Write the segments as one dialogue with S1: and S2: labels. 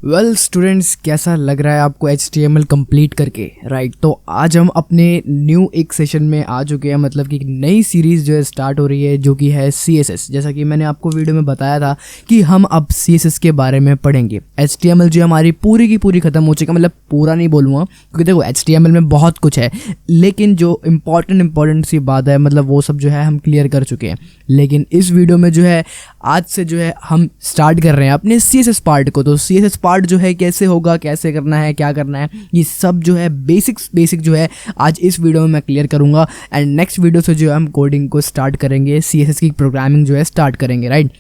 S1: Well students, कैसा लग रहा है आपको HTML कंप्लीट करके? राइट, तो आज हम अपने न्यू एक सेशन में आ चुके हैं, मतलब कि एक नई सीरीज़ जो है स्टार्ट हो रही है, जो कि है CSS। जैसा कि मैंने आपको वीडियो में बताया था कि हम अब CSS के बारे में पढ़ेंगे। HTML जो हमारी पूरी की पूरी ख़त्म हो चुकी है, मतलब पूरा नहीं बोलूँगा क्योंकि देखो HTML में बहुत कुछ है, लेकिन जो इम्पॉर्टेंट सी बात है मतलब वो सब जो है हम क्लियर कर चुके हैं। लेकिन इस वीडियो में जो है आज से जो है हम स्टार्ट कर रहे हैं अपने CSS पार्ट को। तो CSS पार्ट जो है कैसे होगा, कैसे करना है, क्या करना है, ये सब जो है बेसिक जो है आज इस वीडियो में मैं क्लियर करूंगा। एंड नेक्स्ट वीडियो से जो है हम कोडिंग को स्टार्ट करेंगे, CSS की प्रोग्रामिंग जो है स्टार्ट करेंगे। राइट,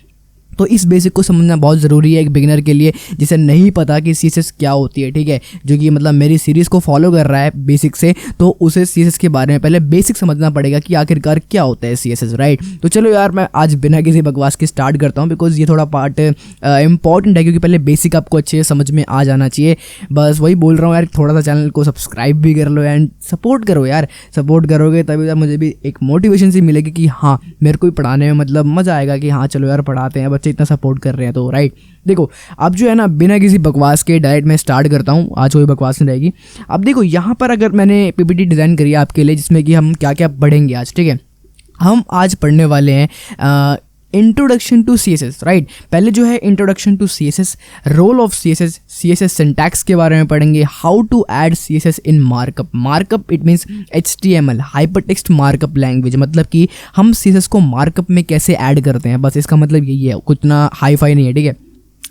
S1: तो इस बेसिक को समझना बहुत ज़रूरी है एक बिगिनर के लिए जिसे नहीं पता कि CSS क्या होती है। ठीक है, जो कि मतलब मेरी सीरीज़ को फॉलो कर रहा है बेसिक से, तो उसे CSS के बारे में पहले बेसिक समझना पड़ेगा कि आखिरकार क्या होता है CSS। राइट, तो चलो यार मैं आज बिना किसी बकवास के स्टार्ट करता हूँ, बिकॉज ये थोड़ा पार्ट इंपॉर्टेंट है, क्योंकि पहले बेसिक आपको अच्छे समझ में आ जाना चाहिए। बस वही बोल रहा हूँ यार, थोड़ा सा चैनल को सब्सक्राइब भी कर लो एंड सपोर्ट करो यार। सपोर्ट करोगे तभी मुझे भी एक मोटिवेशन सी मिलेगी कि हाँ मेरे को भी पढ़ाने में मतलब मज़ा आएगा कि हाँ चलो यार पढ़ाते हैं, बच्चे इतना सपोर्ट कर रहे हैं। तो राइट, देखो अब जो है ना बिना किसी बकवास के डायरेक्ट मैं स्टार्ट करता हूँ। आज कोई बकवास नहीं रहेगी। अब देखो यहाँ पर अगर मैंने PPT डिज़ाइन करी है आपके लिए, जिसमें कि हम क्या क्या पढ़ेंगे आज। ठीक है, हम आज पढ़ने वाले हैं इंट्रोडक्शन टू CSS। राइट, पहले जो है introduction to CSS, role of CSS syntax के बारे में पढ़ेंगे, how to add CSS in markup it means HTML hypertext markup language, मतलब कि हम CSS को मार्कअप में कैसे ऐड करते हैं, बस इसका मतलब यही है, कुछ ना हाई फाई नहीं है। ठीक है,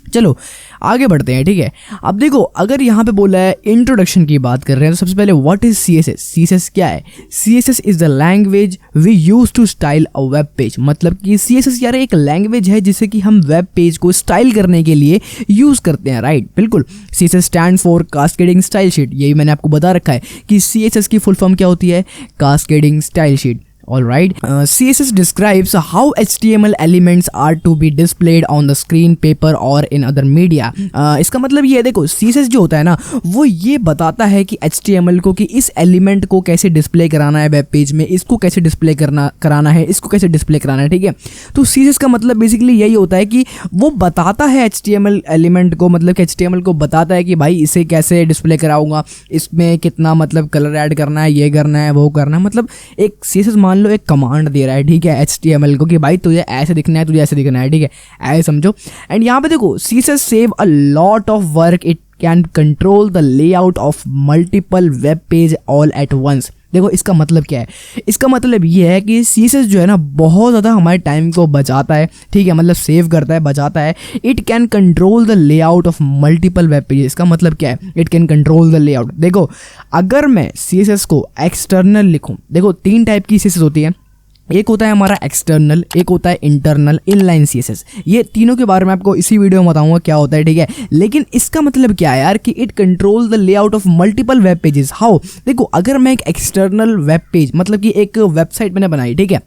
S1: चलो आगे बढ़ते हैं। ठीक है, अब देखो अगर यहाँ पे बोला है इंट्रोडक्शन की बात कर रहे हैं, तो सबसे पहले व्हाट इज CSS? CSS क्या है? CSS is the language we use to style a web page, मतलब कि CSS यार एक लैंग्वेज है जिसे कि हम वेब पेज को स्टाइल करने के लिए यूज करते हैं। राइट, बिल्कुल। CSS stand for cascading style sheet, यही मैंने आपको बता रखा है कि CSS की फुल फॉर्म क्या होती है, cascading style sheet. Alright, CSS describes how HTML elements are to be displayed on the screen, paper or in other media। इसका मतलब ये है, देखो CSS जो होता है ना वो ये बताता है कि HTML को कि इस एलिमेंट को कैसे डिस्प्ले कराना है वेब पेज में, इसको कैसे डिस्प्ले कराना है, इसको कैसे डिस्प्ले कराना है। ठीक है, तो CSS का मतलब बेसिकली यही होता है कि वो बताता है HTML एलिमेंट को, मतलब कि HTML को बताता है कि भाई इसे कैसे डिस्प्ले कराऊंगा, इसमें कितना मतलब कलर ऐड करना है, ये करना है, वो करना है। मतलब एक CSS मान लो एक कमांड दे रहा है, ठीक है, HTML को कि भाई तुझे ऐसे दिखना है, तुझे ऐसे दिखना है। ठीक है, ऐसे समझो। एंड यहाँ पे देखो CSS save a lot of work, it can control the layout of multiple web page all at once. देखो इसका मतलब क्या है? इसका मतलब ये है कि CSS जो है ना बहुत ज़्यादा हमारे टाइम को बचाता है। ठीक है, मतलब सेव करता है, बचाता है। It can control the layout of multiple web pages, इसका मतलब क्या है? It can control the layout. देखो अगर मैं CSS को एक्सटर्नल लिखूँ, देखो 3 टाइप की CSS होती है, एक होता है हमारा एक्सटर्नल, एक होता है इंटरनल, इनलाइन CSS। ये तीनों के बारे में आपको इसी वीडियो में बताऊंगा क्या होता है। ठीक है, लेकिन इसका मतलब क्या है यार कि it control the layout of multiple web pages. How? देखो अगर मैं एक एक्सटर्नल वेब पेज, मतलब कि एक वेबसाइट मैंने बनाई, ठीक है,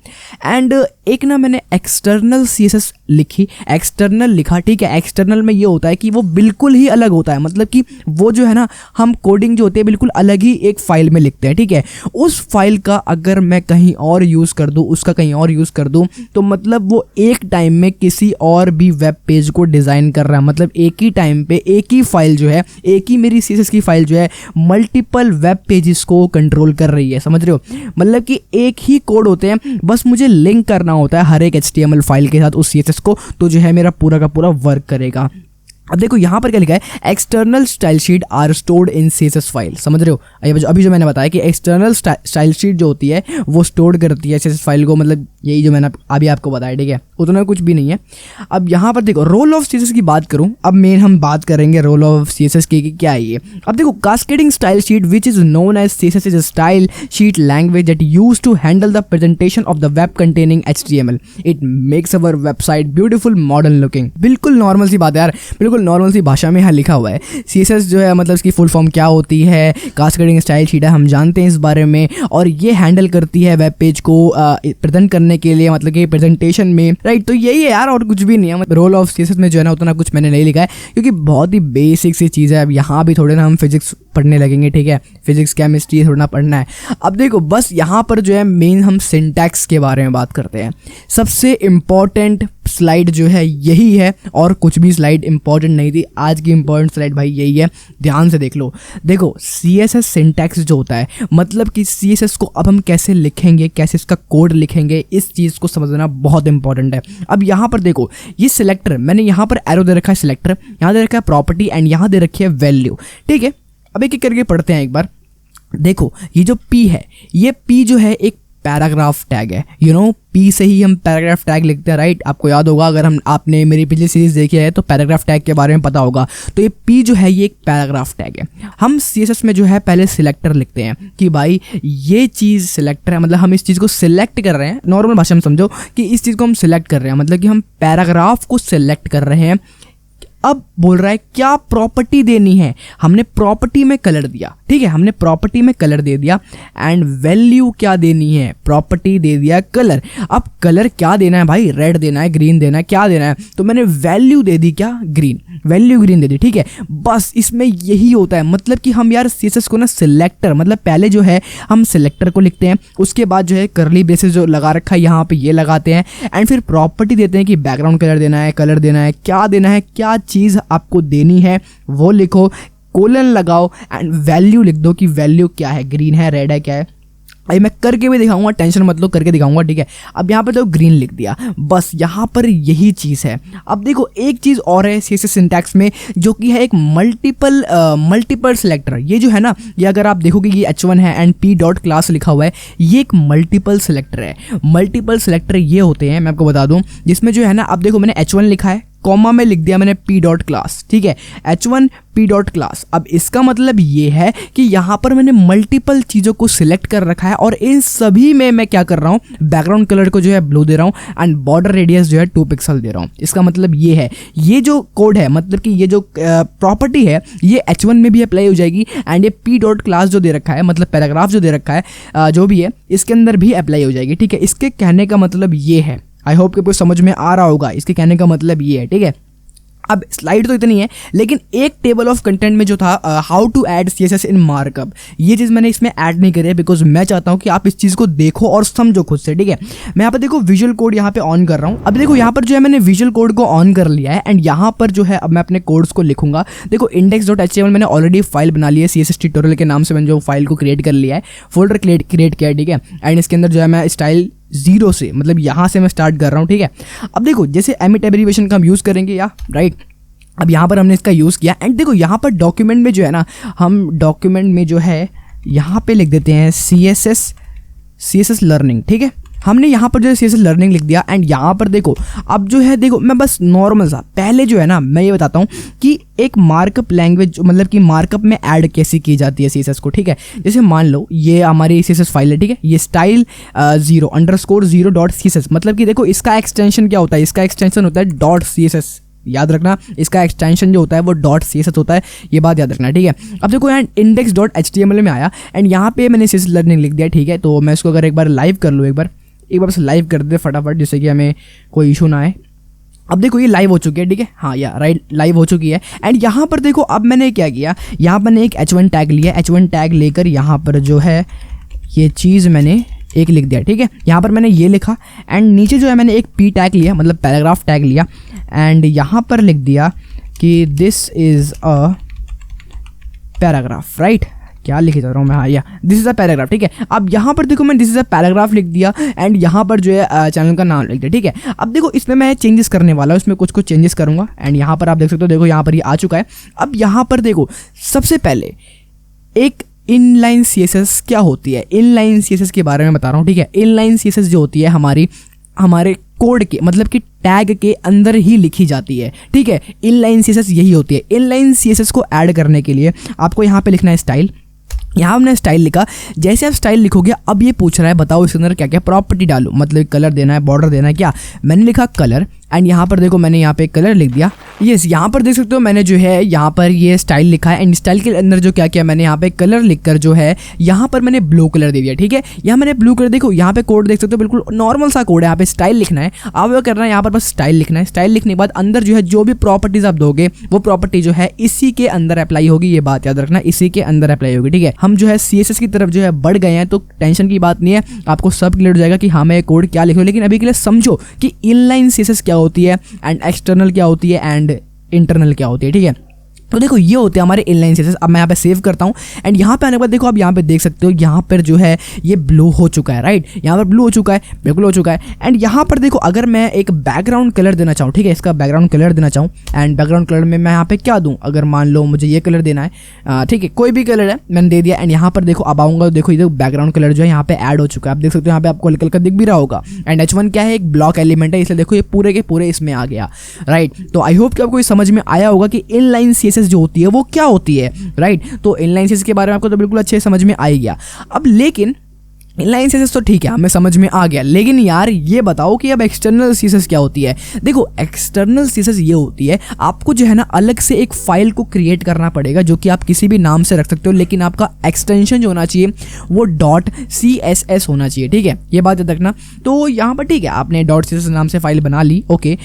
S1: एंड एक ना मैंने एक्सटर्नल CSS लिखी, एक्सटर्नल लिखा। ठीक है, एक्सटर्नल में ये होता है कि वो बिल्कुल ही अलग होता है, मतलब कि वो जो है ना हम कोडिंग जो होती है बिल्कुल अलग ही एक फाइल में लिखते हैं। ठीक है, उस फाइल का अगर मैं कहीं और यूज़ कर दूँ, उसका कहीं और यूज़ कर दूं, तो मतलब वो एक टाइम में किसी और भी वेब पेज को डिज़ाइन कर रहा है। मतलब एक ही टाइम पे एक ही फाइल जो है, एक ही मेरी CSS की फाइल जो है मल्टीपल वेब पेजेस को कंट्रोल कर रही है। समझ रहे हो? मतलब कि एक ही कोड होते हैं, बस मुझे लिंक करना होता है हर एक HTML फाइल के साथ उस CSS को, तो जो है मेरा पूरा का पूरा वर्क करेगा। अब देखो यहाँ पर क्या लिखा है, external style sheet are stored in CSS file. समझ रहे हो? अभी जो मैंने बताया कि एक्सटर्नल स्टाइल शीट जो होती है वो स्टोर करती है CSS फाइल को, मतलब यही जो मैंने अभी आपको बताया। ठीक है, उतना कुछ भी नहीं है। अब यहाँ पर देखो रोल ऑफ CSS की बात करूँ, अब मेन हम बात करेंगे रोल ऑफ CSS की कि क्या है ये। अब देखो cascading style sheet which is known as CSS is a style sheet language that use to handle the presentation of the web containing HTML। It makes our website beautiful modern looking. बिल्कुल normal सी बात है यार, बिल्कुल normal सी भाषा में यहाँ लिखा हुआ है। CSS जो है मतलब इसकी फुल फॉर्म क्या होती है, कास्केडिंग स्टाइल शीट है, हम जानते हैं इस बारे में, और ये हैंडल करती है वेब पेज को प्रेजेंट करने के लिए, मतलब कि प्रेजेंटेशन में। राइट, तो यही है यार, और कुछ भी नहीं है। रोल ऑफ CSS में जो है ना उतना कुछ मैंने नहीं लिखा है, क्योंकि बहुत ही बेसिक सी चीज़ है। अब यहाँ भी थोड़े ना हम फिजिक्स पढ़ने लगेंगे। ठीक है, फिजिक्स केमिस्ट्री थोड़ा पढ़ना है। अब देखो बस यहाँ पर जो है मेन हम सिंटैक्स के बारे में बात करते हैं। सबसे इम्पॉर्टेंट स्लाइड जो है यही है, और कुछ भी स्लाइड इम्पॉर्टेंट इंपॉर्टेंट नहीं थी। आज की इंपॉर्टेंट स्लाइड भाई यही है, ध्यान से देख लो। देखो CSS सिंटैक्स जो होता है, मतलब कि CSS को अब हम कैसे लिखेंगे, कैसे इसका कोड लिखेंगे, इस चीज़ को समझना बहुत इंपॉर्टेंट है। अब यहाँ पर देखो ये सिलेक्टर, मैंने यहाँ पर एरो दे रखा है सिलेक्टर, यहाँ दे रखा है प्रॉपर्टी एंड यहाँ दे रखी है वैल्यू, ठीक है। अब एक एक करके पढ़ते हैं एक बार। देखो ये जो P है, ये P जो है एक पैराग्राफ टैग है, P से ही हम पैराग्राफ टैग लिखते हैं, राइट। आपको याद होगा, अगर आपने मेरी पिछली सीरीज देखी है तो पैराग्राफ टैग के बारे में पता होगा। तो ये P जो है ये एक पैराग्राफ टैग है। हम CSS में जो है पहले सिलेक्टर लिखते हैं कि भाई ये चीज़ सिलेक्टर है, मतलब हम इस चीज़ को सिलेक्ट कर रहे हैं। नॉर्मल भाषा में समझो कि इस चीज़ को हम सिलेक्ट कर रहे हैं, मतलब कि हम पैराग्राफ को सिलेक्ट कर रहे हैं। अब बोल रहा है क्या प्रॉपर्टी देनी है, हमने प्रॉपर्टी में कलर दिया, ठीक है, हमने प्रॉपर्टी में कलर दे दिया एंड वैल्यू क्या देनी है, प्रॉपर्टी दे दिया कलर। अब कलर क्या देना है भाई, रेड देना है, ग्रीन देना है, क्या देना है, तो मैंने वैल्यू दे दी, क्या, ग्रीन, वैल्यू ग्रीन दे दी, ठीक है। बस इसमें यही होता है, मतलब कि हम यार CSS को ना सिलेक्टर, मतलब पहले जो है हम सिलेक्टर को लिखते हैं, उसके बाद जो है करली ब्रेसेस जो लगा रखा है यहाँ पे ये लगाते हैं एंड फिर प्रॉपर्टी देते हैं कि बैकग्राउंड कलर देना है, कलर देना है, क्या देना है, क्या चीज़ आपको देनी है वो लिखो, कोलन लगाओ एंड वैल्यू लिख दो कि वैल्यू क्या है, ग्रीन है, रेड है, क्या है। अभी मैं करके भी दिखाऊंगा, टेंशन मत लो, करके दिखाऊंगा, ठीक है। अब यहाँ पर तो ग्रीन लिख दिया, बस यहाँ पर यही चीज़ है। अब देखो एक चीज़ और है CSS सिंटैक्स में, जो कि है एक मल्टीपल सिलेक्टर। ये जो है ना, ये अगर आप देखोगे ये H1 है एंड P डॉट क्लास लिखा हुआ है, ये एक मल्टीपल सिलेक्टर है। मल्टीपल सिलेक्टर ये होते हैं, मैं आपको बता दूँ, जिसमें जो है ना, अब देखो मैंने H1 लिखा है, कॉमा में लिख दिया मैंने P डॉट क्लास, ठीक है, H1 P डॉट क्लास। अब इसका मतलब ये है कि यहाँ पर मैंने मल्टीपल चीज़ों को सिलेक्ट कर रखा है और इन सभी में मैं क्या कर रहा हूँ, बैकग्राउंड कलर को जो है ब्लू दे रहा हूँ एंड बॉर्डर रेडियस जो है 2 पिक्सल दे रहा हूँ। इसका मतलब ये है, ये जो कोड है, मतलब कि ये जो प्रॉपर्टी है ये H1 में भी अप्लाई हो जाएगी एंड ये P डॉट क्लास जो दे रखा है, मतलब पैराग्राफ जो दे रखा है, जो भी है, इसके अंदर भी अप्लाई हो जाएगी, ठीक है। इसके कहने का मतलब ये है, आई होप कि कुछ समझ में आ रहा होगा, इसके कहने का मतलब ये है, ठीक है। अब स्लाइड तो इतनी है, लेकिन एक टेबल ऑफ कंटेंट में जो था how to add CSS in markup, ये चीज़ मैंने इसमें ऐड नहीं करी है बिकॉज मैं चाहता हूँ कि आप इस चीज़ को देखो और समझो खुद से, ठीक है। मैं यहाँ पर देखो विजुअल कोड यहाँ पे ऑन कर रहा हूँ। अब देखो यहाँ पर जो है मैंने विजुअल कोड को ऑन कर लिया है एंड यहाँ पर जो है अब मैं अपने कोड्स को लिखूंगा। देखो index.html मैंने ऑलरेडी फाइल बना ली है, CSS ट्यूटोरियल के नाम से मैंने जो फाइल को क्रिएट कर लिया है, फोल्डर क्रिएट किया है, ठीक है। एंड इसके अंदर जो है मैं स्टाइल 0 से, मतलब यहाँ से मैं स्टार्ट कर रहा हूँ, ठीक है। अब देखो जैसे एमिट एब्रीविएशन का हम यूज़ करेंगे या राइट, अब यहाँ पर हमने इसका यूज़ किया एंड देखो यहाँ पर डॉक्यूमेंट में जो है ना, हम डॉक्यूमेंट में जो है यहाँ पे लिख देते हैं CSS लर्निंग, ठीक है। हमने यहाँ पर जो है CSS लर्निंग लिख दिया एंड यहाँ पर देखो अब जो है, देखो मैं बस नॉर्मल सा पहले जो है ना मैं ये बताता हूँ कि एक मार्कअप लैंग्वेज, मतलब कि मार्कअप में ऐड कैसे की जाती है CSS को, ठीक है। जैसे मान लो ये हमारी CSS फाइल है, ठीक है, ये स्टाइल 0_0.css, मतलब कि देखो इसका एक्सटेंशन क्या होता है, इसका एक्सटेंशन होता है .css, याद रखना, इसका एक्सटेंशन जो होता है वो .css होता है, ये बात याद रखना, ठीक है। अब देखो यहाँ index.html में आया एंड यहाँ पे मैंने CSS लर्निंग लिख दिया, ठीक है। तो मैं इसको अगर एक बार लाइव कर लूँ, एक बार बस लाइव कर दे फटाफट, जिससे कि हमें कोई इशू ना आए। अब देखो ये लाइव हो चुकी है, ठीक है, हाँ या राइट, लाइव हो चुकी है एंड यहाँ पर देखो अब मैंने क्या किया, यहाँ पर मैंने एक H1 टैग लिया, H1 टैग लेकर यहाँ पर जो है ये चीज़ मैंने एक लिख दिया, ठीक है। यहाँ पर मैंने ये लिखा एंड नीचे जो है मैंने एक P टैग लिया, मतलब पैराग्राफ टैग लिया एंड यहाँ पर लिख दिया कि this is a paragraph, right, क्या लिखे जा रहा हूँ मैं, हाँ या दिस इज़ अ पैराग्राफ, ठीक है। अब यहाँ पर देखो मैं दिस इज़ अ पैराग्राफ लिख दिया एंड यहाँ पर जो है चैनल का नाम लिख दिया, ठीक है। अब देखो इसमें मैं चेंजेस करने वाला हूँ, इसमें कुछ चेंजेस करूँगा एंड यहाँ पर आप देख सकते हो, देखो यहाँ पर ये आ चुका है। अब यहाँ पर देखो सबसे पहले एक इनलाइन CSS क्या होती है, इनलाइन CSS के बारे में बता रहा हूँ, ठीक है। इनलाइन CSS जो होती है हमारे कोड के, मतलब कि टैग के अंदर ही लिखी जाती है, ठीक है। इनलाइन CSS यही होती है। इनलाइन CSS को ऐड करने के लिए आपको यहाँ पे लिखना है स्टाइल, यहाँ हमने स्टाइल लिखा, जैसे आप स्टाइल लिखोगे अब ये पूछ रहा है बताओ इसके अंदर क्या क्या प्रॉपर्टी डालूं, मतलब कलर देना है, बॉर्डर देना है, क्या, मैंने लिखा कलर एंड यहाँ पर देखो मैंने यहाँ पे कलर लिख दिया, यस। यहाँ पर देख सकते हो मैंने जो है यहाँ पर ये स्टाइल लिखा है एंड स्टाइल के अंदर जो क्या किया मैंने यहाँ पे कलर लिखकर जो है यहाँ पर मैंने ब्लू कलर दे दिया, ठीक है। यहाँ मैंने ब्लू कलर, देखो यहाँ पे कोड देख सकते हो बिल्कुल नॉर्मल सा कोड है, यहाँ पे स्टाइल लिखना है, आप वो करना है यहाँ पर बस स्टाइल लिखना है। स्टाइल लिखने के बाद अंदर जो है जो भी प्रॉपर्टीज आप दोगे वो प्रॉपर्टी जो है इसी के अंदर अप्लाई होगी, ये बात याद रखना, इसी के अंदर अप्लाई होगी, ठीक है। हम जो है CSS की तरफ जो है बढ़ गए हैं तो टेंशन की बात नहीं है, आपको सब क्लियर हो जाएगा कि हाँ मैं कोड क्या लिखूँ, लेकिन अभी के लिए समझो कि इनलाइन CSS क्या होती है एंड एक्सटर्नल क्या होती है एंड इंटरनल क्या होती है, ठीक है। तो देखो ये होते हैं हमारे इनलाइन सीएसएस। अब मैं यहाँ पे सेव करता हूँ एंड यहाँ पे आने के बाद देखो, आप यहाँ पे देख सकते हो यहाँ पर जो है ये ब्लू हो चुका है, राइट। यहाँ पर ब्लू हो चुका है, बिल्कुल हो चुका है। एंड यहाँ पर देखो, अगर मैं एक बैकग्राउंड कलर देना चाहूँ, ठीक है, इसका बैकग्राउंड कलर देना चाहूँ एंड बैकग्राउंड कलर में मैं यहाँ पे क्या दूँ, अगर मान लो मुझे ये कलर देना है, ठीक है, कोई भी कलर है, मैंने दे दिया। एंड यहाँ पर देखो अब आऊँगा, देखो ये बैकग्राउंड कलर जो है यहाँ पे ऐड हो चुका है, आप देख सकते हो, यहाँ पे आपको हल्का हल्का दिख भी रहा होगा। एंड H1 क्या है, एक ब्लॉक एलिमेंट है, इसलिए देखो ये पूरे के पूरे इसमें आ गया, राइट। तो आई होप कि आपको ये समझ में आया होगा कि इनलाइन सीएसएस जो होती है वो क्या होती है, राइट। तो इनलाइन सीएसएस के बारे में आपको तो बिल्कुल अच्छे समझ में आ ही गया। अब लेकिन इनलाइन सीएसएस तो ठीक है, हमें समझ में आ गया, लेकिन यार ये बताओ कि अब एक्सटर्नल सीएसएस क्या होती है। देखो एक्सटर्नल सीएसएस ये होती है, आपको जो है ना अलग से एक फाइल को क्रिएट करना पड़ेगा, जो कि आप किसी भी नाम से रख सकते हो, लेकिन आपका एक्सटेंशन जो होना चाहिए वो .css होना चाहिए, ठीक है, ये बात याद रखना। तो यहाँ पर ठीक है, आपने .css नाम से फाइल बना ली, ओके।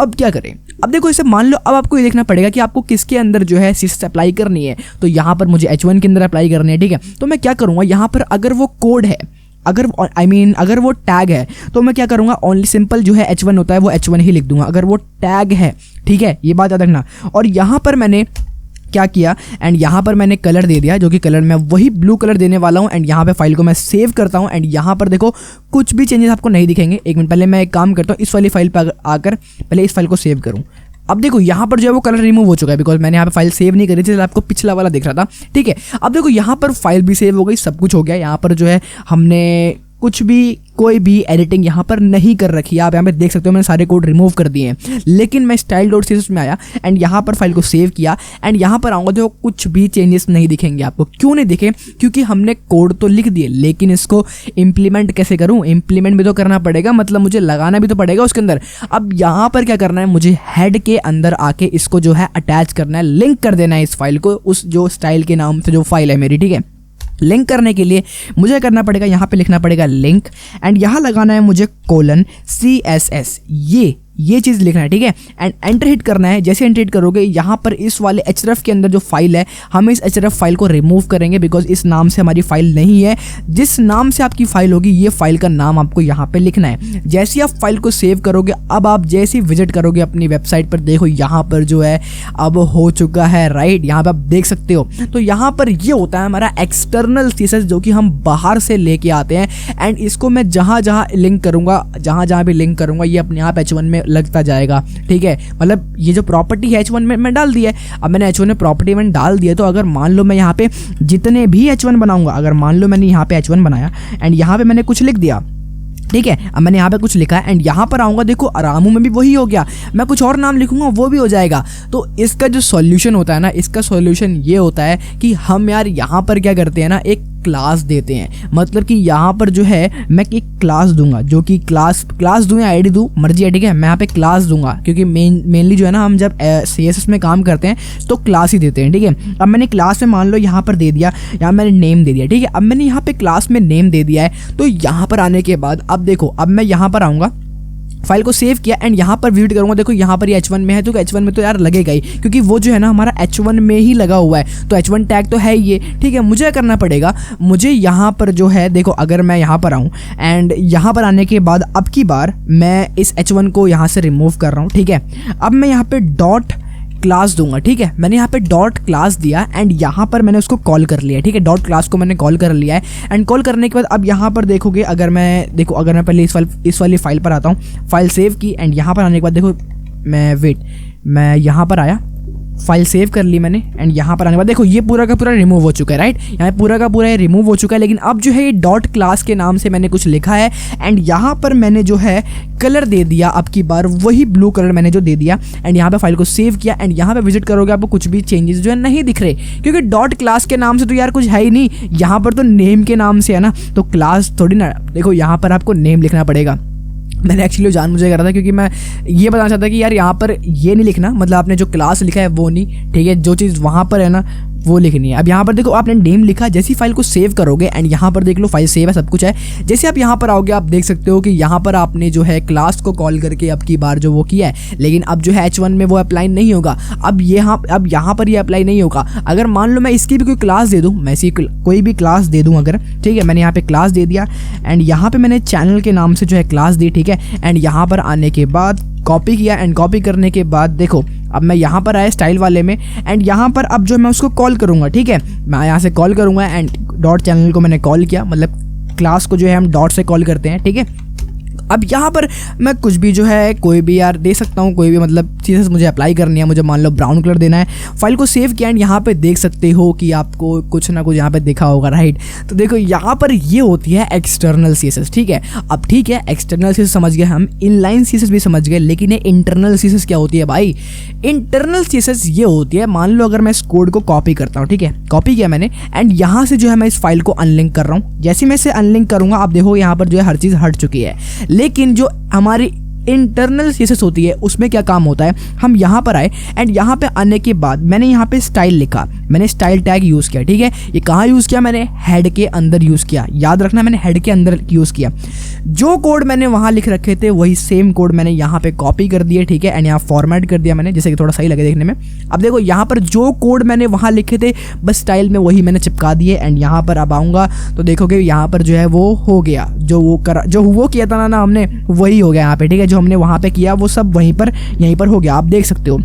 S1: अब क्या करें, अब देखो इसे मान लो, अब आपको ये देखना पड़ेगा कि आपको किसके अंदर जो है सीएसएस अप्लाई करनी है। तो यहाँ पर मुझे H1 के अंदर अप्लाई करनी है, ठीक है। तो मैं क्या करूँगा, यहाँ पर अगर वो कोड है, अगर अगर वो टैग है, तो मैं क्या करूँगा, ओनली सिंपल जो है H1 होता है वो H1 ही लिख दूंगा, अगर वो टैग है, ठीक है, ये बात याद रखना। और यहाँ पर मैंने क्या किया, एंड यहाँ पर मैंने कलर दे दिया, जो कि कलर मैं वही ब्लू कलर देने वाला हूँ। एंड यहाँ पे फाइल को मैं सेव करता हूँ एंड यहाँ पर देखो कुछ भी चेंजेस आपको नहीं दिखेंगे। एक मिनट, पहले मैं एक काम करता हूँ, इस वाली फाइल पर आकर पहले इस फाइल को सेव करूँ। अब देखो यहाँ पर जो है वो कलर रिमूव हो चुका है, बिकॉज मैंने यहाँ पे फाइल सेव नहीं करी थी, आपको पिछला वाला दिख रहा था, ठीक है। अब देखो यहाँ पर फाइल भी सेव हो गई, सब कुछ हो गया। यहाँ पर जो है हमने कुछ भी कोई भी एडिटिंग यहाँ पर नहीं कर रखी है, आप यहाँ पे देख सकते हो, मैंने सारे कोड रिमूव कर दिए हैं। लेकिन मैं style.css में आया एंड यहाँ पर फाइल को सेव किया एंड यहाँ पर आऊँगा तो कुछ भी चेंजेस नहीं दिखेंगे आपको। क्यों नहीं दिखे, क्योंकि हमने कोड तो लिख दिए, लेकिन इसको इम्प्लीमेंट कैसे करूँ, इम्प्लीमेंट भी तो करना पड़ेगा, मतलब मुझे लगाना भी तो पड़ेगा उसके अंदर। अब यहाँ पर क्या करना है, मुझे हेड के अंदर आके इसको जो है अटैच करना है, लिंक कर देना है इस फाइल को उस जो स्टाइल के नाम से जो फाइल है मेरी, ठीक है। लिंक करने के लिए मुझे करना पड़ेगा, यहाँ पे लिखना पड़ेगा लिंक एंड यहाँ लगाना है मुझे :CSS, ये चीज़ लिखना है, ठीक है। एंड एंटर हिट करना है। जैसे एंटर हिट करोगे, यहाँ पर इस वाले href के अंदर जो फाइल है, हम इस href फाइल को रिमूव करेंगे, बिकॉज इस नाम से हमारी फाइल नहीं है। जिस नाम से आपकी फाइल होगी, ये फाइल का नाम आपको यहाँ पे लिखना है। जैसे आप फाइल को सेव करोगे, अब आप जैसे ही विजिट करोगे अपनी वेबसाइट पर, देखो यहाँ पर जो है अब हो चुका है, राइट, यहाँ पर आप देख सकते हो। तो यहाँ पर ये होता है हमारा एक्सटर्नल सीएसएस, जो कि हम बाहर से लेके आते हैं एंड इसको मैं जहाँ जहाँ लिंक करूँगा, जहाँ भी लिंक करूँगा, ये अपने आप H1 में लगता जाएगा, ठीक है। मतलब ये जो प्रॉपर्टी है H1 में मैं डाल दिया है। अब मैंने H1 में प्रॉपर्टी में डाल दिया, तो अगर मान लो मैं यहाँ पे जितने भी H1 बनाऊंगा, अगर मान लो मैंने यहाँ पे H1 बनाया एंड यहाँ पे मैंने कुछ लिख दिया, ठीक है। अब मैंने यहाँ पे कुछ लिखा है एंड यहाँ पर आऊँगा, देखो रामू में भी वही हो गया, मैं कुछ और नाम लिखूंगा वो भी हो जाएगा। तो इसका जो सॉल्यूशन होता है ना, इसका सॉल्यूशन ये होता है कि हम यार यहाँ पर क्या करते हैं ना, एक क्लास देते हैं। मतलब कि यहाँ पर जो है मैं एक क्लास दूंगा, जो कि क्लास दूँ या आईडी दूँ, मर्जी है, ठीक है। मैं यहाँ पे क्लास दूंगा, क्योंकि मेनली जो है ना, हम जब CSS में काम करते हैं तो क्लास ही देते हैं, ठीक है। अब मैंने क्लास में मान लो यहाँ पर दे दिया, यहाँ मैंने नेम दे दिया, ठीक है। अब मैंने यहाँ पे क्लास में नेम दे दिया है, तो यहाँ पर आने के बाद अब देखो, अब मैं यहाँ पर आऊँगा, फाइल को सेव किया एंड यहाँ पर विजिट करूँगा, देखो यहाँ पर ये H1 में है, तो H1 में तो यार लगेगा ही, क्योंकि वो जो है ना हमारा H1 में ही लगा हुआ है, तो H1 टैग तो है ये, ठीक है। मुझे करना पड़ेगा, मुझे यहाँ पर जो है देखो, अगर मैं यहाँ पर आऊँ एंड यहाँ पर आने के बाद अब की बार मैं इस H1 को यहाँ से रिमूव कर रहा हूँ, ठीक है। अब मैं यहाँ पे डॉट क्लास दूंगा, ठीक है। मैंने यहाँ पे डॉट क्लास दिया एंड यहाँ पर मैंने उसको कॉल कर लिया है, ठीक है। डॉट क्लास को मैंने कॉल कर लिया है एंड कॉल करने के बाद अब यहाँ पर देखोगे, अगर मैं पहले इस वाली फाइल पर आता हूँ, फाइल सेव की एंड यहाँ पर आने के बाद देखो मैं यहाँ पर आया, फाइल सेव कर ली मैंने एंड यहाँ पर आने के बाद देखो ये पूरा का पूरा रिमूव हो चुका है, राइट। यहाँ पूरा का पूरा रिमूव हो चुका है, लेकिन अब जो है ये डॉट क्लास के नाम से मैंने कुछ लिखा है एंड यहाँ पर मैंने जो है कलर दे दिया, अब की बार वही ब्लू कलर मैंने जो दे दिया एंड यहाँ पे फाइल को सेव किया एंड यहाँ पे विजिट करोगे, आपको कुछ भी चेंजेस जो है नहीं दिख रहे, क्योंकि डॉट क्लास के नाम से तो यार कुछ है ही नहीं, यहाँ पर तो नेम के नाम से है ना, तो क्लास थोड़ी ना, देखो यहाँ पर आपको नेम लिखना पड़ेगा। मैंने एक्चुअली जानबूझ कर रहा था, क्योंकि मैं ये बताना चाहता कि यार यहाँ पर ये नहीं लिखना, मतलब आपने जो क्लास लिखा है वो नहीं, ठीक है, जो चीज़ वहाँ पर है ना वो लिखनी है। अब यहाँ पर देखो आपने नेम लिखा, जैसे ही फाइल को सेव करोगे एंड यहाँ पर देख लो फाइल सेव है, सब कुछ है। जैसे आप यहाँ पर आओगे, आप देख सकते हो कि यहाँ पर आपने जो है क्लास को कॉल करके अब की बार जो वो किया है, लेकिन अब जो है H1 में वो अप्लाई नहीं होगा। अब यहाँ पर ये अप्लाई नहीं होगा। अगर मान लो मैं इसकी भी कोई क्लास दे दूँ, मैं इसी कोई भी क्लास दे दूँ अगर, ठीक है, मैंने यहाँ पे क्लास दे दिया एंड यहाँ पे मैंने चैनल के नाम से जो है क्लास दी, ठीक है। एंड यहाँ पर आने के बाद कॉपी किया एंड कॉपी करने के बाद देखो अब मैं यहाँ पर आया स्टाइल वाले में एंड यहाँ पर अब जो मैं उसको कॉल करूँगा, ठीक है, मैं यहाँ से कॉल करूँगा एंड डॉट चैनल को मैंने कॉल किया, मतलब क्लास को जो है हम डॉट से कॉल करते हैं, ठीक है। अब यहाँ पर मैं कुछ भी जो है कोई भी यार दे सकता हूँ, कोई भी मतलब चीज़ें मुझे अप्लाई करनी है, मुझे मान लो ब्राउन कलर देना है। फाइल को सेव किया एंड यहाँ पे देख सकते हो कि आपको कुछ ना कुछ यहाँ पे दिखा होगा, राइट। तो देखो यहाँ पर ये होती है एक्सटर्नल CSS, ठीक है। अब ठीक है, एक्सटर्नल CSS समझ गए हम, इनलाइन CSS भी समझ गए, लेकिन ये इंटरनल CSS क्या होती है भाई? इंटरनल CSS ये होती है, मान लो अगर मैं इस कोड को कॉपी करता हूँ, ठीक है, कॉपी किया मैंने एंड यहाँ से जो है मैं इस फाइल को अनलिंक कर रहा हूँ। जैसे मैं इसे अनलिंक करूँगा, आप देखो यहाँ पर जो है हर चीज़ हट चुकी है, लेकिन जो हमारी इंटरनल CSS होती है उसमें क्या काम होता है, हम यहाँ पर आए एंड यहाँ पे आने के बाद मैंने यहाँ पे स्टाइल लिखा, मैंने स्टाइल टैग यूज़ किया, ठीक है। ये कहाँ यूज़ किया? मैंने हेड के अंदर यूज़ किया, याद रखना मैंने हेड के अंदर यूज़ किया। जो कोड मैंने वहाँ लिख रखे थे वही सेम कोड मैंने यहाँ पे कॉपी कर दिए, ठीक है, एंड यहाँ फॉर्मेट कर दिया मैंने, जैसे कि थोड़ा सही लगे देखने में। अब देखो यहाँ पर जो कोड मैंने वहाँ लिखे थे बस स्टाइल में वही मैंने चिपका दिए एंड यहाँ पर अब आऊँगा तो देखोगे यहाँ पर जो है वो हो गया, जो वो किया था ना हमने, वही हो गया यहाँ पे, ठीक है। जो हमने वहाँ पे किया वो सब वहीं पर यहीं पर हो गया, आप देख सकते हो,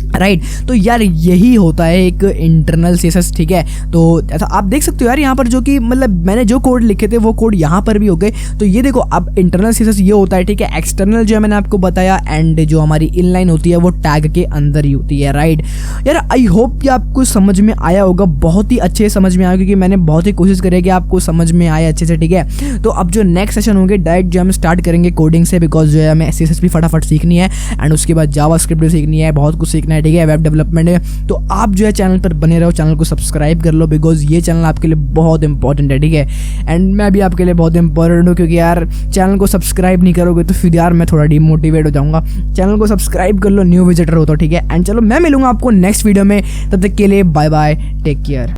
S1: राइट। तो यार यही होता है एक इंटरनल CSS, ठीक है। तो ऐसा आप देख सकते हो यार यहाँ पर जो कि मतलब मैंने जो कोड लिखे थे वो कोड यहाँ पर भी हो गए। तो ये देखो अब इंटरनल CSS ये होता है, ठीक है। एक्सटर्नल जो है मैंने आपको बताया एंड जो हमारी इनलाइन होती है वो टैग के अंदर ही होती है, राइट। यार आई होप कि आपको समझ में आया होगा, बहुत ही अच्छे समझ में आया, क्योंकि मैंने बहुत ही कोशिश करी कि आपको समझ में आए अच्छे से, ठीक है। तो अब जो नेक्स्ट सेशन होंगे डायरेक्ट जो हम स्टार्ट करेंगे कोडिंग से, बिकॉज जो है हमें CSS भी फटाफट सीखनी है एंड उसके बाद जावास्क्रिप्ट भी सीखनी है, बहुत कुछ सीखना है, ठीक है, वेब डेवलपमेंट है। तो आप जो है चैनल पर बने रहो, चैनल को सब्सक्राइब कर लो, बिकॉज ये चैनल आपके लिए बहुत इंपॉर्टेंट है, ठीक है। एंड मैं भी आपके लिए बहुत इंपॉर्टेंट हूँ, क्योंकि यार चैनल को सब्सक्राइब नहीं करोगे तो फिर यार मैं थोड़ा डिमोटिवेट हो जाऊँगा। चैनल को सब्सक्राइब कर लो, न्यू विजिटर हो तो, ठीक है। एंड चलो मैं मिलूंगा आपको नेक्स्ट वीडियो में, तब तक के लिए बाय बाय, टेक केयर।